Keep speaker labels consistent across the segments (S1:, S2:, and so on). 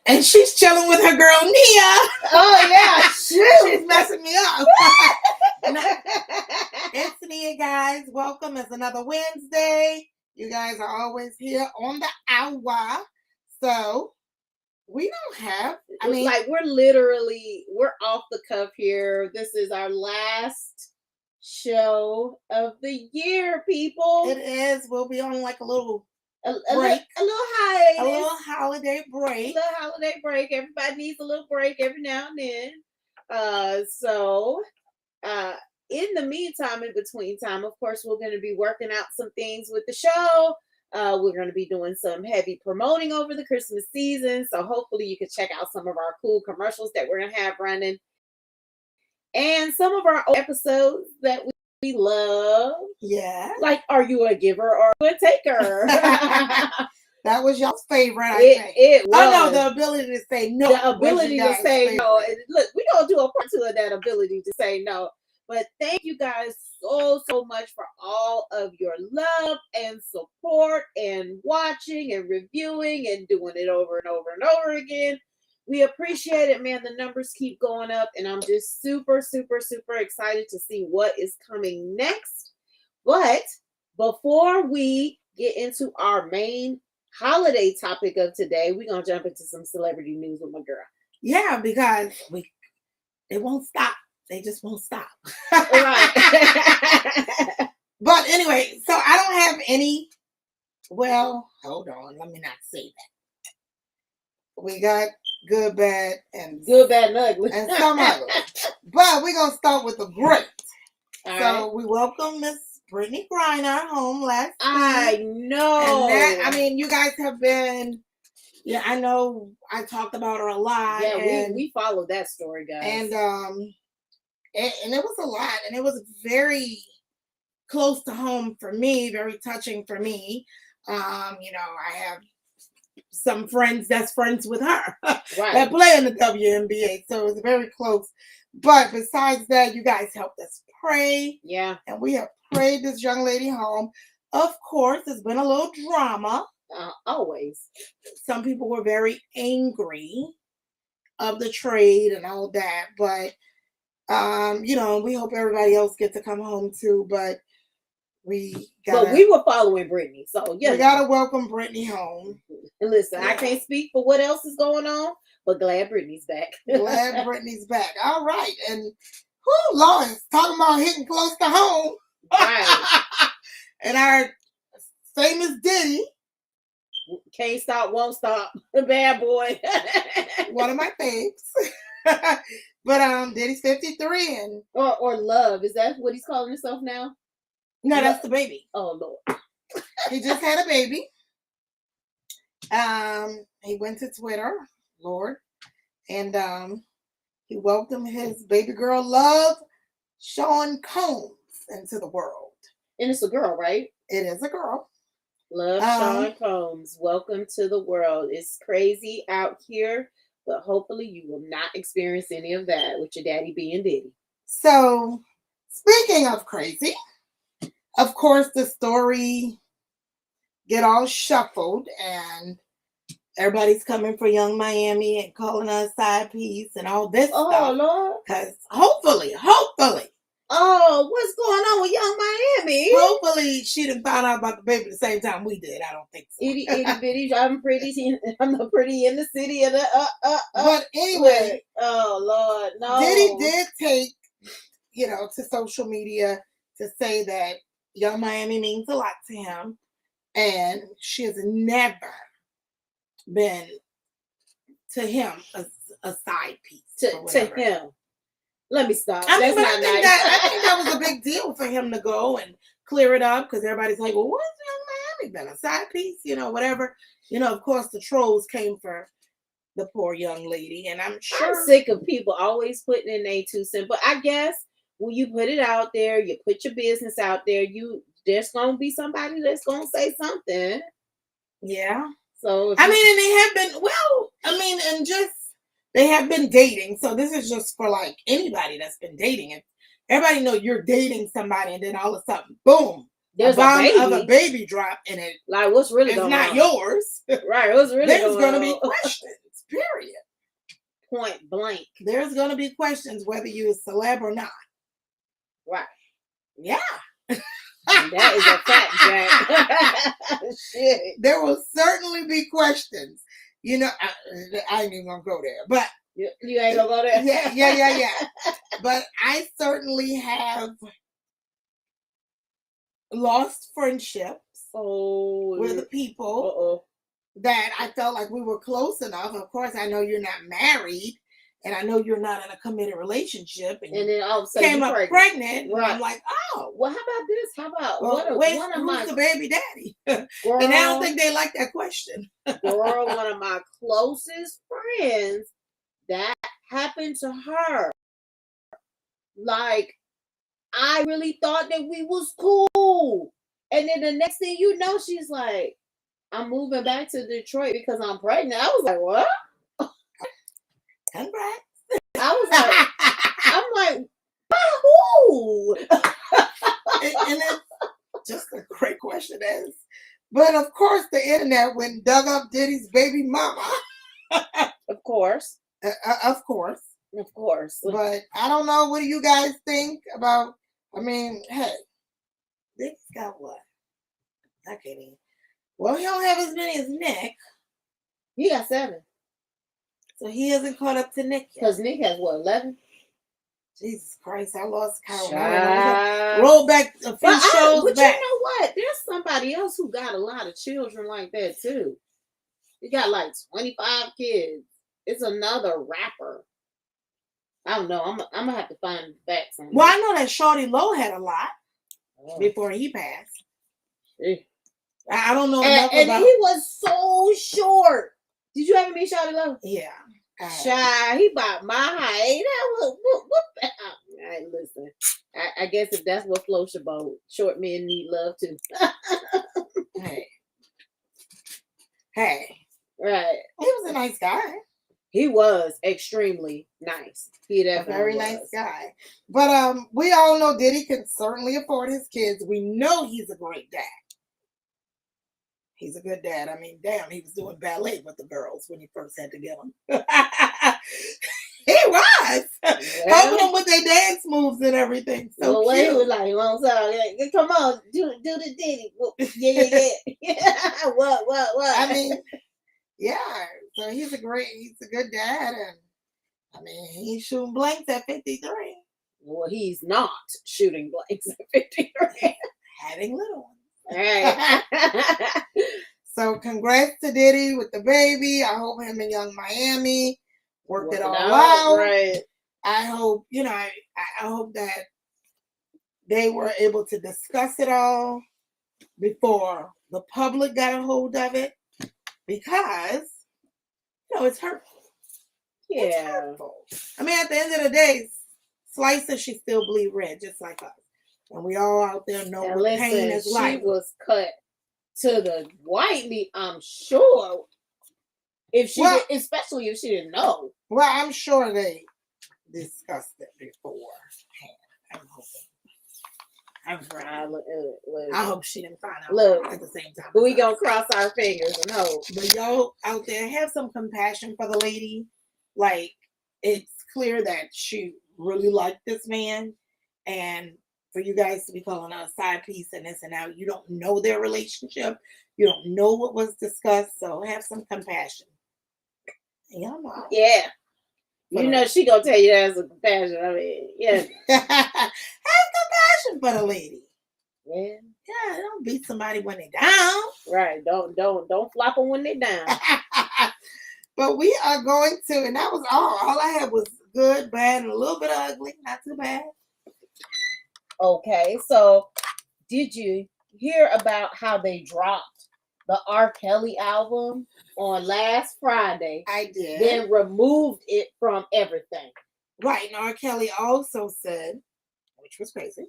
S1: And she's chilling with her girl Nia.
S2: Oh yeah,
S1: she's messing me up. It's Nia, guys. Welcome. It's another Wednesday. You guys are always here on the hour. So we don't have.
S2: we're off the cuff here. This is our last show of the year, people.
S1: It is. We'll be on like a little
S2: a
S1: break.
S2: little hiatus.
S1: A little holiday break.
S2: Everybody needs a little break every now and then. In the meantime, in between time, of course, we're going to be working out some things with the show. We're going to be doing some heavy promoting over the Christmas season. So hopefully you can check out some of our cool commercials that we're going to have running. And some of our episodes that we love.
S1: Yeah.
S2: Like, are you a giver or a taker?
S1: That was y'all's favorite, I think.
S2: It was.
S1: Oh, no, the ability to say no.
S2: The ability to say no. And look, we're going to do a part 2 of that ability to say no. But thank you guys so much for all of your love and support and watching and reviewing and doing it over and over and over again. We appreciate it, man. The numbers keep going up, and I'm just super excited to see what is coming next. But before we get into our main holiday topic of today, we're going to jump into some celebrity news with my girl.
S1: Yeah, because it won't stop. They just won't stop.
S2: Right.
S1: But anyway, so I don't have any. Well, hold on. Let me not say that. We got good, bad, and
S2: ugly.
S1: And some ugly. But we're going to start with the great.
S2: All
S1: so
S2: right.
S1: We welcome Miss Brittney Griner home last week.
S2: I know.
S1: And you guys have been. Yeah, I know. I talked about her a lot.
S2: Yeah, we followed that story, guys.
S1: And it was a lot, and it was very close to home for me, very touching for me. I have some friends that's friends with her that play in the WNBA, so it was very close. But besides that, you guys helped us pray.
S2: Yeah.
S1: And we have prayed this young lady home. Of course, there's been a little drama.
S2: Always.
S1: Some people were very angry of the trade and all that, but we hope everybody else gets to come home too, but we
S2: were following Brittney, so yeah,
S1: we gotta welcome Brittney home.
S2: And listen, I can't speak for what else is going on, but glad Brittney's back.
S1: Glad Brittney's back. All right, and Lawrence talking about hitting close to home,
S2: right? And
S1: our famous Diddy,
S2: can't stop, won't stop, the bad boy,
S1: one of my faves. But Diddy's 53 and
S2: or Love, is that what he's calling himself now?
S1: No, that's the baby.
S2: Oh Lord.
S1: He just had a baby. He went to Twitter, Lord, and he welcomed his baby girl Love Sean Combs into the world.
S2: And it's a girl, right?
S1: It is a girl.
S2: Love Sean Combs. Welcome to the world. It's crazy out here. But hopefully you will not experience any of that with your daddy being Diddy.
S1: So, speaking of crazy, of course, the story get all shuffled and everybody's coming for Young Miami and calling us side piece and all this stuff.
S2: Oh, Lord.
S1: Because hopefully.
S2: Oh, what's going on with Young Miami?
S1: Hopefully she didn't find out about the baby the same time we did. I don't think so.
S2: Itty bitty, I'm the pretty in the city of the
S1: But anyway,
S2: oh Lord, no.
S1: Diddy did take, to social media to say that Young Miami means a lot to him, and she has never been to him a side piece
S2: to him. Let me stop.
S1: I think that was a big deal for him to go and clear it up, because everybody's like, well, what's Young Miami been? A side piece? Whatever. Of course, the trolls came for the poor young lady, and I'm
S2: sick of people always putting in their 2 cents. But I guess when you put it out there, you put your business out there, there's going to be somebody that's going to say something.
S1: Yeah.
S2: So,
S1: and they have been, and just, they have been dating. So this is just for like anybody that's been dating. And everybody know you're dating somebody, and then all of a sudden, boom,
S2: there's
S1: a bomb of a baby drop, and it
S2: like what's really
S1: it's
S2: going
S1: not
S2: on?
S1: yours.
S2: Right. What's really
S1: There's going to be questions. Period.
S2: point blank.
S1: There's going to be questions whether you're a celeb or not.
S2: Right.
S1: Yeah.
S2: And that is a fact, Jack. Shit.
S1: There will certainly be questions. You know, I ain't even going to go there. But
S2: you ain't going to go there?
S1: Yeah. But I certainly have lost friendships with the people that I felt like we were close enough. Of course, I know you're not married, and I know you're not in a committed relationship. And
S2: then all of a sudden
S1: came up pregnant.
S2: Right.
S1: And I'm like, oh.
S2: Well, how about this? How about
S1: who's the baby daddy? Girl, and I don't think they like that question.
S2: Girl, one of my closest friends, that happened to her. Like, I really thought that we was cool. And then the next thing you know, she's like, I'm moving back to Detroit because I'm pregnant. I was like, what?
S1: Congrats.
S2: I was like, I'm like, who?
S1: And it's just a great question to ask. But of course, the internet went and dug up Diddy's baby mama.
S2: Of course.
S1: Of course.
S2: Of course.
S1: But I don't know. What do you guys think about? I mean, hey, Nick's got what? I can't even. Well, he don't have as many as Nick.
S2: He got 7.
S1: So he hasn't caught up to Nick yet.
S2: Because Nick has what, 11?
S1: Jesus Christ, I lost count. Roll back a few shows
S2: but
S1: back.
S2: You know what? There's somebody else who got a lot of children like that too. He got like 25 kids. It's another rapper. I don't know. I'm gonna have to find facts on
S1: Well,
S2: that.
S1: I know that Shawty Low had a lot before he passed. I don't know enough
S2: and
S1: about.
S2: He was so short. Did you ever meet Shawty Low?
S1: Yeah.
S2: Shy, he about my height. What the? Right, listen, I guess if that's what floats your boat, short men need love too.
S1: Hey.
S2: Right.
S1: He was a nice guy.
S2: He was extremely nice. He definitely
S1: a very
S2: was.
S1: nice guy. But we all know Diddy can certainly afford his kids. We know he's a great dad. He's a good dad. I mean, damn, he was doing ballet with the girls when he first had to get them. He was helping them with their dance moves and everything. So
S2: cute. He was like, well, so, come on, do the Diddy. Yeah. What?
S1: I mean, yeah. So he's a good dad, and I mean, he's shooting blanks at 53.
S2: Well, he's not shooting blanks at 53.
S1: Having little ones.
S2: Right.
S1: So congrats to Diddy with the baby. I hope him and Young Miami work it all out.
S2: Right.
S1: I hope, I hope that they were able to discuss it all before the public got a hold of it, because, it's hurtful.
S2: Yeah.
S1: It's hurtful. I mean, at the end of the day, Slicer, she still bleed red, just like us. And we all out there know what pain is like.
S2: She was cut to the white meat, I'm sure. Especially if she didn't know.
S1: Well, I'm sure they discussed it before. I'm hoping. I hope she didn't find out at the same time.
S2: But we gonna cross our fingers and hope.
S1: But y'all out there, have some compassion for the lady. Like, it's clear that she really liked this man, and for you guys to be calling her a side piece and this and that, you don't know their relationship. You don't know what was discussed. So have some compassion. Y'all know.
S2: Yeah. She gonna tell you that's a compassion. I mean, yeah.
S1: Have compassion for the lady.
S2: Yeah.
S1: Yeah, don't beat somebody when they're down.
S2: Right. Don't flop them when they're down.
S1: But we are going to, and that was all. All I had was good, bad, and a little bit of ugly. Not too bad.
S2: Okay, so did you hear about how they dropped the R. Kelly album on last Friday?
S1: I did.
S2: Then removed it from everything.
S1: Right, and R. Kelly also said, which was crazy,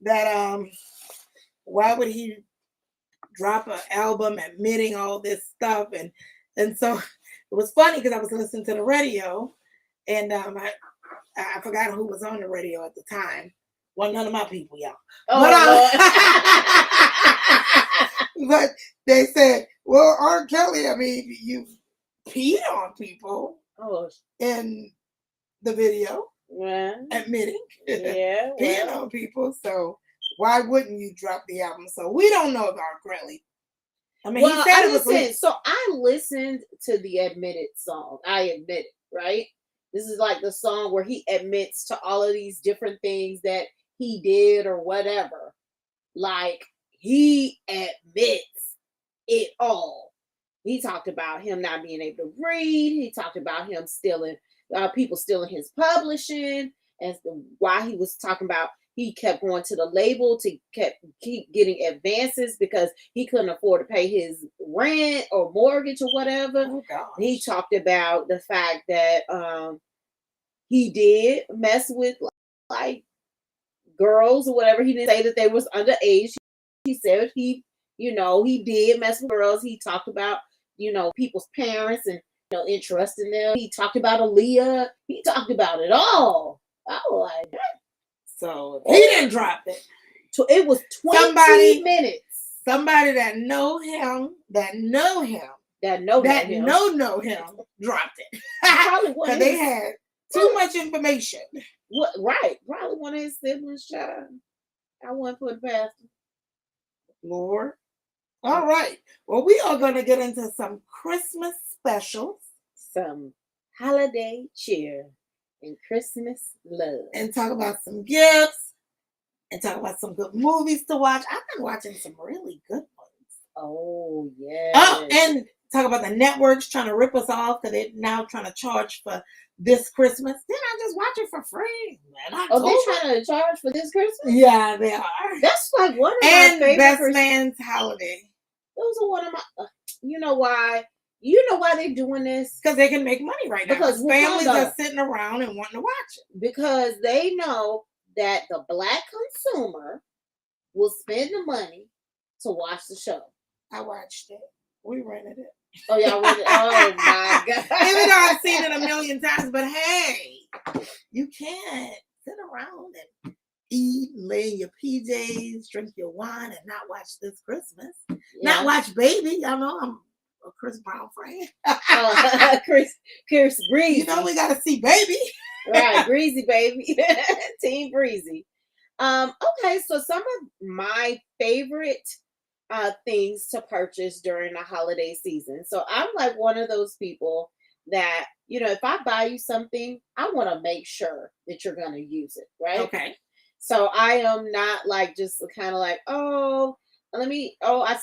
S1: that why would he drop an album admitting all this stuff? And so it was funny because I was listening to the radio, and I forgot who was on the radio at the time. Well, none of my people, y'all.
S2: Oh,
S1: but they said, well, R. Kelly, I mean, you peed on people.
S2: Oh,
S1: in the video
S2: yeah.
S1: admitting
S2: Yeah.
S1: peeing on people. So why wouldn't you drop the album? So we don't know about Grelly. I mean,
S2: Well,
S1: he said
S2: I
S1: it was
S2: listened.
S1: leaked.
S2: So I listened to the Admitted song. I admit it, right? This is like the song where he admits to all of these different things that he did or whatever. Like he admits it all. He talked about him not being able to read. He talked about him stealing, people stealing his publishing, and why he was talking about he kept going to the label to keep getting advances because he couldn't afford to pay his rent or mortgage or whatever.
S1: Oh, gosh.
S2: He talked about the fact that he did mess with like girls or whatever. He didn't say that they was underage. He said he did mess with girls. He talked about, people's parents and, interest in them. He talked about Aaliyah. He talked about it all. I was like,
S1: so he didn't drop it.
S2: It was 20 minutes.
S1: Somebody that know him dropped it. Because they had too much information.
S2: What? Right. Probably one of his siblings, child. I wouldn't put past him.
S1: Lord. All right. Well, we are going to get into some Christmas specials.
S2: Some holiday cheer and Christmas love.
S1: And talk about some gifts. And talk about some good movies to watch. I've been watching some really good ones.
S2: Oh, yeah.
S1: Oh, and talk about the networks trying to rip us off because they're now trying to charge for this Christmas. Then I just watch it for free. Man,
S2: they're trying to charge for this Christmas?
S1: Yeah, they are.
S2: That's like one of my favorite.
S1: Best Man's Holiday.
S2: Those are one of my. You know why? You know why they're doing this?
S1: Because they can make money right now.
S2: Because
S1: families are sitting around and wanting to watch it.
S2: Because they know that the Black consumer will spend the money to watch the show.
S1: I watched it. We rented it.
S2: Oh, y'all rented it? Oh, my God.
S1: Even though I've seen it a million times, but hey, you can't sit around and eat, lay in your PJs, drink your wine, and not watch this Christmas. Yeah. Not watch Baby. Y'all know I'm a Chris Brown friend.
S2: Chris Breezy.
S1: You know we got to see Baby.
S2: Right, Breezy, baby. Team Breezy. Okay, so some of my favorite things to purchase during the holiday season. So I'm like one of those people that, if I buy you something, I want to make sure that you're going to use it, right?
S1: Okay.
S2: So I am not like just kind of like, I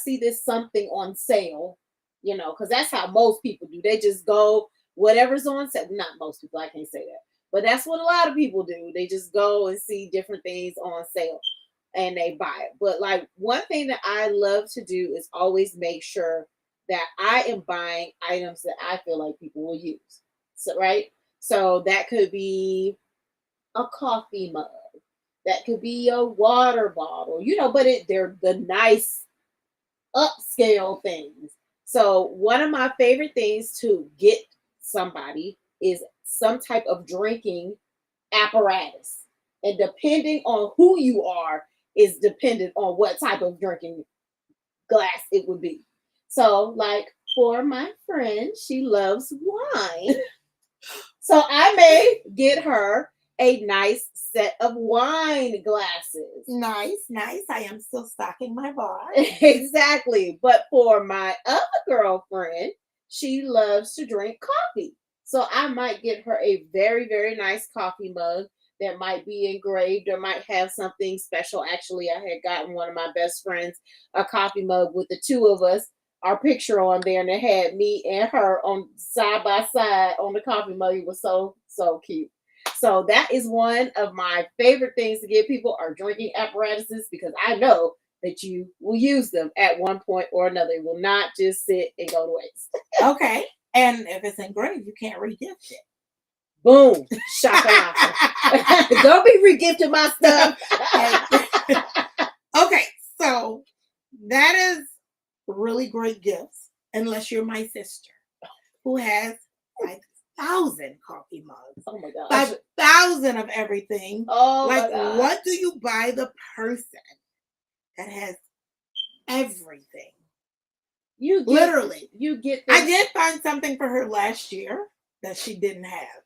S2: see this something on sale, because that's how most people do. They just go, whatever's on sale. Not most people, I can't say that. But that's what a lot of people do. They just go and see different things on sale and they buy it. But like one thing that I love to do is always make sure that I am buying items that I feel like people will use. So, right? So that could be a coffee mug. That could be a water bottle, but they're the nice upscale things. So one of my favorite things to get somebody is some type of drinking apparatus. And depending on who you are is dependent on what type of drinking glass it would be. So like for my friend, she loves wine. So I may get her a nice set of wine glasses.
S1: Nice. I am still stocking my bar.
S2: Exactly. But for my other girlfriend, she loves to drink coffee. So I might get her a very, very nice coffee mug that might be engraved or might have something special. Actually, I had gotten one of my best friends a coffee mug with the two of us, our picture on there, and it had me and her on side by side on the coffee mug. It was so, so cute. So that is one of my favorite things to give people are drinking apparatuses because I know that you will use them at one point or another. It will not just sit and go to waste.
S1: Okay. And if it's engraved, you can't re-gift it.
S2: Boom. Shakalaka. Don't be re-gifting my stuff.
S1: Okay. So that is really great gifts. Unless you're my sister who has 5,000 coffee mugs.
S2: Oh my God.
S1: 5,000 of everything.
S2: Oh
S1: like,
S2: my God.
S1: What do you buy the person that has everything?
S2: You get
S1: literally.
S2: You get.
S1: I did find something for her last year. that she didn't have.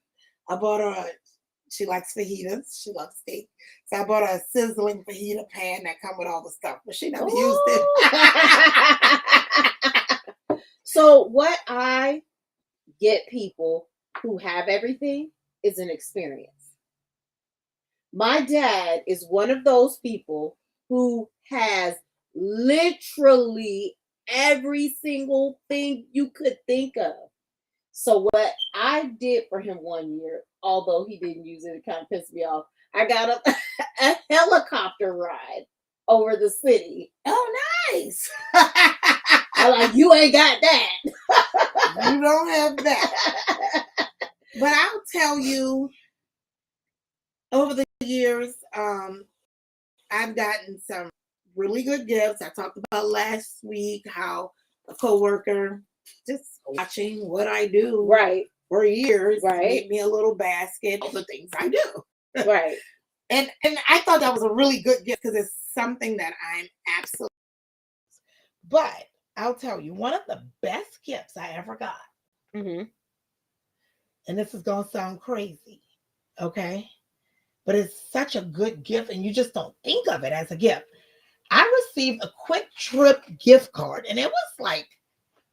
S1: I bought her. She likes fajitas. She loves steak. So I bought her a sizzling fajita pan that come with all the stuff, but she never used it.
S2: So what I get people who have everything is an experience. My dad is one of those people who has literally every single thing you could think of. So what I did for him one year, although he didn't use it, it kind of pissed me off. I got a helicopter ride over the city.
S1: Oh, nice.
S2: I'm like, you ain't got that.
S1: You don't have that. But I'll tell you, over the years, I've gotten some really good gifts. I talked about last week how a coworker just watching what I do for years made me a little basket of the things I do.
S2: Right.
S1: And I thought that was a really good gift because it's something that I'm absolutely. But I'll tell you, one of the best gifts I ever got, and this is going to sound crazy, okay? But it's such a good gift and you just don't think of it as a gift. I received a Quick Trip gift card and it was like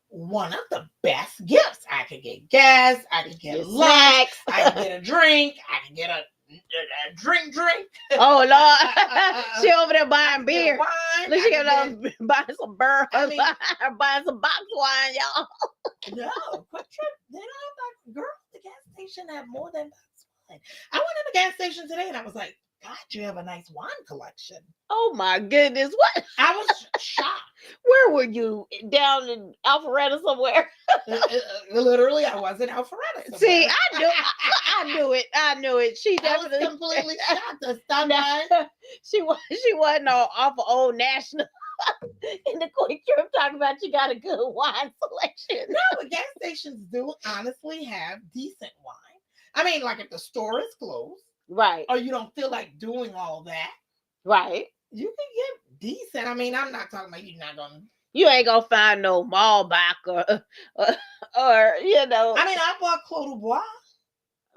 S1: one of the best gifts. I could get gas, I could get lunch, I could get a drink, I could get a drink.
S2: Oh Lord, she over there buying beer.
S1: Wine,
S2: Look, she got buying some bourbon, buying some box wine, y'all.
S1: No, Quick Trip, they don't have girl. The gas station have more than box wine. I went to the gas station today and I was like, God, you have a nice wine collection.
S2: Oh my goodness, what?
S1: I was shocked.
S2: Where were you? Down in Alpharetta somewhere?
S1: Literally, I was in Alpharetta somewhere.
S2: See, I knew it. She definitely
S1: I was completely shocked.
S2: She wasn't off of Old National in the Quick Trip talking about you got a good wine selection.
S1: No, but gas stations do honestly have decent wine. I mean, like if the store is closed.
S2: Right.
S1: Or you don't feel like doing all that.
S2: Right.
S1: You can get decent. I mean, I'm not talking about
S2: you ain't gonna find no Malbec or you know.
S1: I mean, I bought Clos du Bois.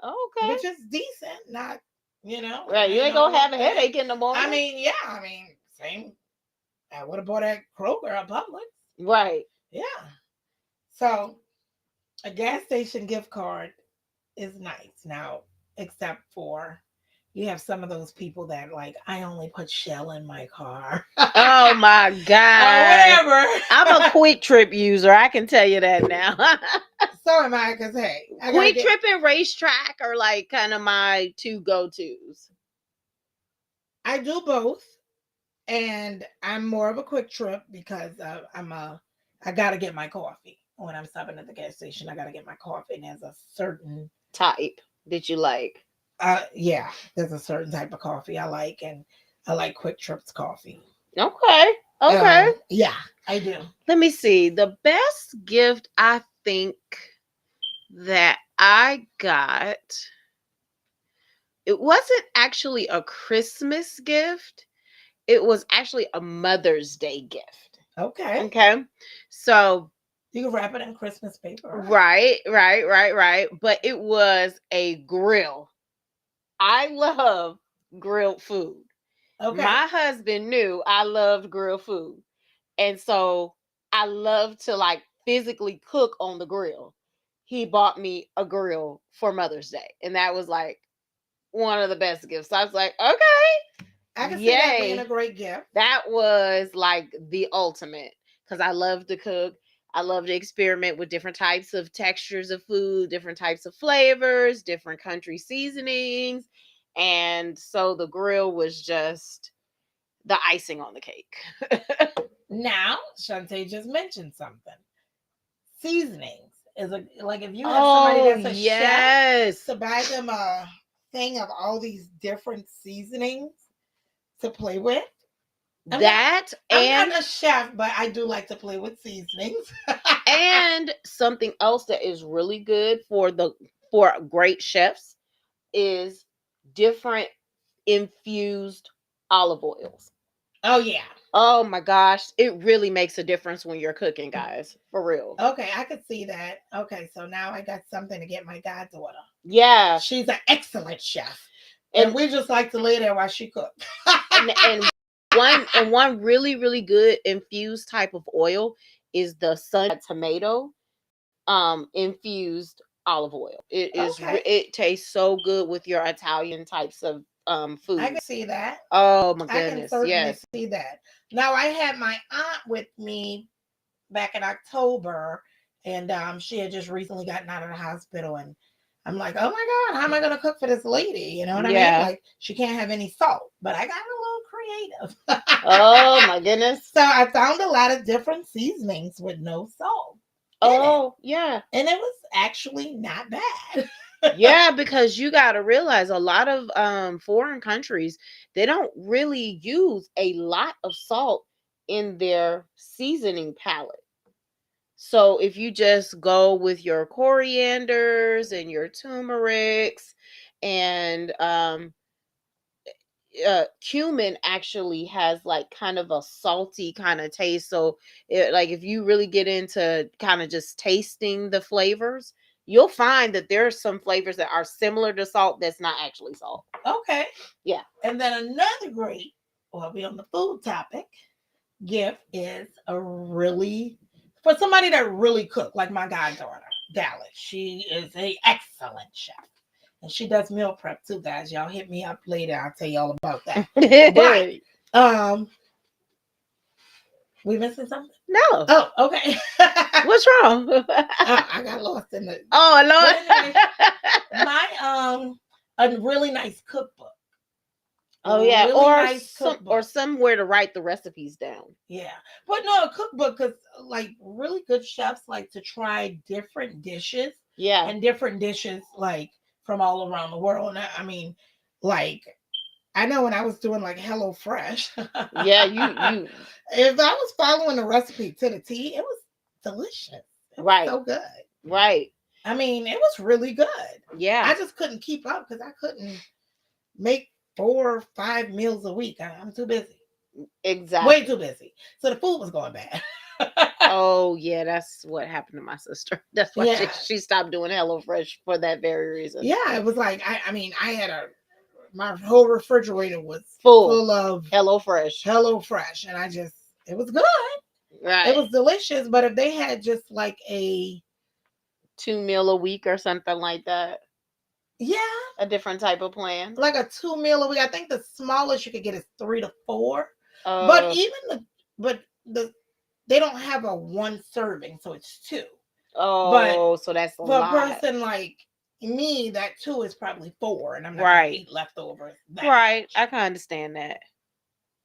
S2: Okay.
S1: Which is decent, not,
S2: Right, you ain't gonna have a headache in the morning.
S1: I mean, yeah, same. I would have bought at Kroger or Publix.
S2: Right.
S1: Yeah. So a gas station gift card is nice. Now, except for you have some of those people that like, I only put Shell in my car.
S2: Oh my God.
S1: Or whatever.
S2: I'm a Quick Trip user. I can tell you that now.
S1: So am I, because hey.
S2: Quick Trip and Racetrack are like kind of my two go-tos.
S1: I do both. And I'm more of a Quick Trip because I got to get my coffee. When I'm stopping at the gas station, I got to get my coffee. And there's a certain
S2: type that you like.
S1: Yeah, there's a certain type of coffee I like, and I like Quick Trip's coffee.
S2: Okay.
S1: Yeah, I do.
S2: Let me see. The best gift I think that I got, it wasn't actually a Christmas gift. It was actually a Mother's Day gift.
S1: Okay.
S2: So
S1: you can wrap it in Christmas paper.
S2: Right. But it was a grill. I love grilled food. Okay. My husband knew I loved grilled food. And so I love to like physically cook on the grill. He bought me a grill for Mother's Day. And that was like one of the best gifts. So I was like, okay.
S1: I can see that being a great gift.
S2: That was like the ultimate because I love to cook. I love to experiment with different types of textures of food, different types of flavors, different country seasonings. And so the grill was just the icing on the cake.
S1: Now, Shantae just mentioned something. Seasonings is like if you have somebody that's a chef to buy them a thing of all these different seasonings to play with. I'm not a chef, but I do like to play with seasonings.
S2: And something else that is really good for great chefs is different infused olive oils.
S1: Oh yeah.
S2: Oh my gosh, it really makes a difference when you're cooking, guys. For real.
S1: Okay, I could see that. Okay, so now I got something to get my goddaughter.
S2: Yeah.
S1: She's an excellent chef.
S2: And
S1: And we just like to lay there while she cooks.
S2: and one really, really good infused type of oil is the sun tomato infused olive oil. It is
S1: Okay.
S2: it tastes so good with your Italian types of foods.
S1: I can see that.
S2: Oh my
S1: I can
S2: goodness.
S1: certainly
S2: Yes.
S1: see that. Now I had my aunt with me back in October, and she had just recently gotten out of the hospital, and I'm like, oh my God, how am I gonna cook for this lady? You know what I mean?
S2: Yeah.
S1: Like she can't have any salt, but I got a little creative.
S2: Oh my goodness.
S1: So I found a lot of different seasonings with no salt.
S2: Oh yeah.
S1: And it was actually not bad.
S2: Yeah, because you got to realize a lot of foreign countries, they don't really use a lot of salt in their seasoning palette. So if you just go with your corianders and your turmerics and cumin actually has like kind of a salty kind of taste. So like if you really get into kind of just tasting the flavors, you'll find that there are some flavors that are similar to salt that's not actually salt.
S1: Okay.
S2: Yeah.
S1: And then another great, well, we on the food topic, gift is a really, for somebody that really cook, like my goddaughter, Dallas. She is an excellent chef. And she does meal prep too, guys. Y'all hit me up later. I'll tell you all about that. But we missing something?
S2: No.
S1: Oh, okay.
S2: What's wrong?
S1: I got lost in the.
S2: Oh Lord.
S1: Anyway, my a really nice cookbook.
S2: Oh yeah,
S1: really
S2: or
S1: nice
S2: or somewhere to write the recipes down.
S1: Yeah, but no, a cookbook, because like really good chefs like to try different dishes.
S2: Yeah,
S1: and different dishes like from all around the world. And I mean, like I know when I was doing like Hello Fresh.
S2: Yeah, you.
S1: If I was following the recipe to the T, it was delicious. It was so good.
S2: Right.
S1: I mean, it was really good.
S2: Yeah.
S1: I just couldn't keep up because I couldn't make 4 or 5 meals a week. I'm too busy.
S2: Exactly.
S1: Way too busy. So the food was going bad.
S2: Oh yeah, that's what happened to my sister. That's why she stopped doing HelloFresh for that very reason.
S1: Yeah, it was like I mean, I had my whole refrigerator was
S2: full
S1: of
S2: HelloFresh,
S1: and it was good.
S2: Right.
S1: It was delicious, but if they had just like a
S2: 2 meal a week or something like that.
S1: Yeah.
S2: A different type of plan.
S1: Like a 2 meal a week. I think the smallest you could get is 3 to 4. But even they don't have a 1 serving, so it's 2.
S2: Oh, so that's a lot.
S1: For a person like me, that 2 is probably 4, and I'm not gonna eat leftovers.
S2: Right. Much. I can understand that.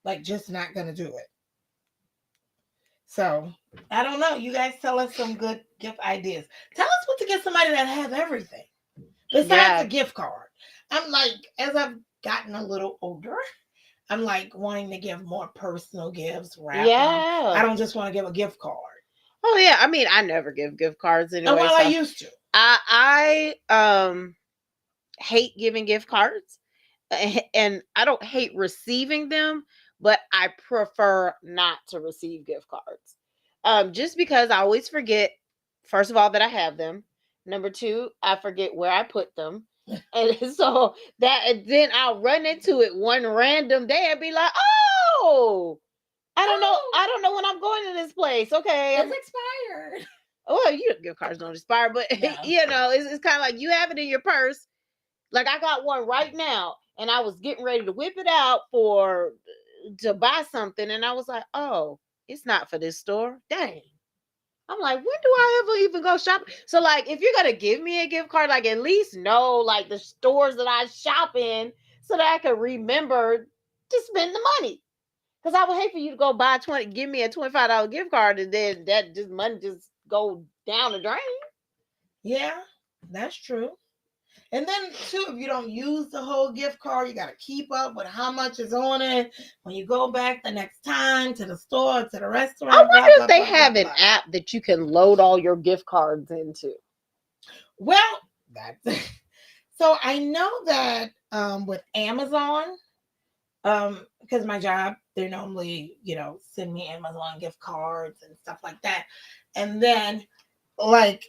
S1: Like, just not gonna do it. So I don't know. You guys tell us some good gift ideas. Tell us what to get somebody that have everything besides a gift card. I'm like, as I've gotten a little older, I'm like wanting to give more personal gifts. I don't just want to give a gift card.
S2: Oh yeah, I mean, I never give gift cards anyway.
S1: Well, I used to.
S2: I hate giving gift cards, and I don't hate receiving them, but I prefer not to receive gift cards. Just because I always forget, first of all, that I have them. Number 2, I forget where I put them. And so then I'll run into it one random day and be like, oh, I don't know when I'm going to this place. Okay.
S1: It's expired.
S2: Well, gift cards don't expire, but it's kind of like you have it in your purse. Like I got one right now, and I was getting ready to whip it out to buy something, and I was like, oh, it's not for this store. Dang. I'm like, when do I ever even go shopping? So like, if you're gonna give me a gift card, like at least know like the stores that I shop in, so that I can remember to spend the money. Because I would hate for you to go give me a $25 gift card, and then that money just go down the drain.
S1: Yeah, that's true. And then too, if you don't use the whole gift card, you got to keep up with how much is on it when you go back the next time to the store, to the restaurant.
S2: I wonder if they have an app that you can load all your gift cards into.
S1: Well, so I know that with Amazon, Because my job, they normally, send me Amazon gift cards and stuff like that. And then, like,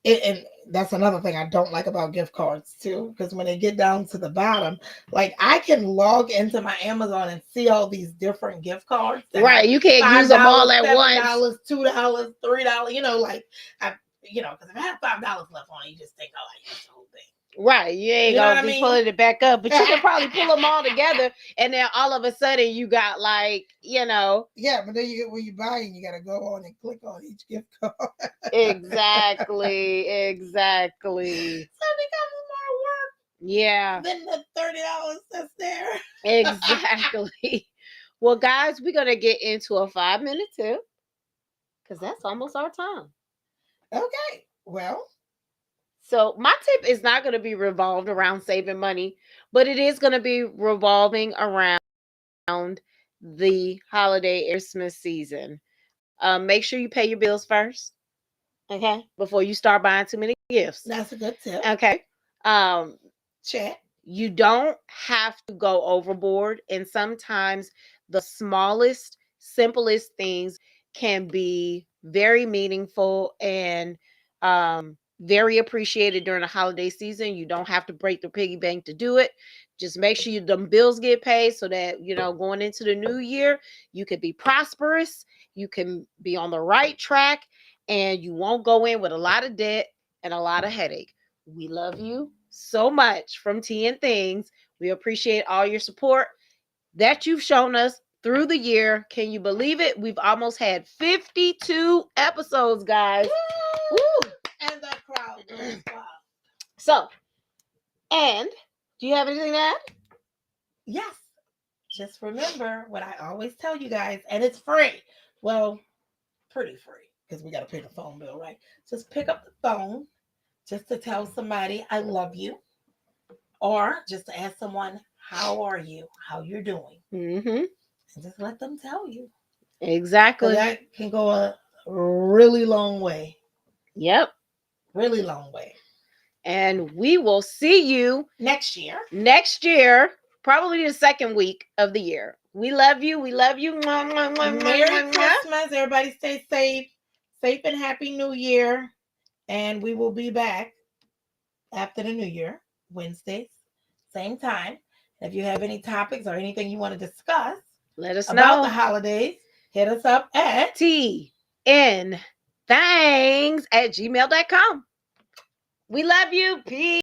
S1: and that's another thing I don't like about gift cards too, because when they get down to the bottom, like I can log into my Amazon and see all these different gift cards.
S2: Right, you can't use them all at once.
S1: $7, $2, $3. Like because if I have $5 left on it, you just think, oh, I used the whole thing.
S2: Right, you ain't gonna be pulling it back up, but you can probably pull them all together, and then all of a sudden you got
S1: Yeah, but then you get when you buy it, you gotta go on and click on each gift card.
S2: Exactly.
S1: So it becomes more work.
S2: Yeah.
S1: Than the $30 that's there.
S2: Exactly. Well, guys, we're gonna get into a 5-minute tip because that's almost our time.
S1: Okay. Well.
S2: So my tip is not going to be revolved around saving money, but it is going to be revolving around the holiday Christmas season. Make sure you pay your bills first, okay, before you start buying too many gifts.
S1: That's a good tip.
S2: Okay.
S1: Check.
S2: You don't have to go overboard, and sometimes the smallest, simplest things can be very meaningful and very appreciated during the holiday season. You don't have to break the piggy bank to do it. Just make sure them bills get paid so that, going into the new year, you can be prosperous, you can be on the right track, and you won't go in with a lot of debt and a lot of headache. We love you so much from Tea and Things. We appreciate all your support that you've shown us through the year. Can you believe it? We've almost had 52 episodes, guys.
S1: Woo! And the crowd goes wild.
S2: So, and do you have anything to add?
S1: Yes. Just remember what I always tell you guys, and it's free. Well, pretty free because we got to pay the phone bill, right? Just pick up the phone just to tell somebody I love you, or just to ask someone, how are you? How you're doing?
S2: Mm-hmm.
S1: And just let them tell you.
S2: Exactly.
S1: That can go a really long way.
S2: Yep.
S1: Really long way.
S2: And we will see you
S1: next year.
S2: Probably the second week of the year. We love you. We love you.
S1: Merry Christmas. Everybody stay safe. Safe and happy New Year. And we will be back after the New Year, Wednesdays, same time. If you have any topics or anything you want to discuss,
S2: let us
S1: know about
S2: the
S1: holidays. Hit us up at
S2: tnthangs@gmail.com. We love you. Peace.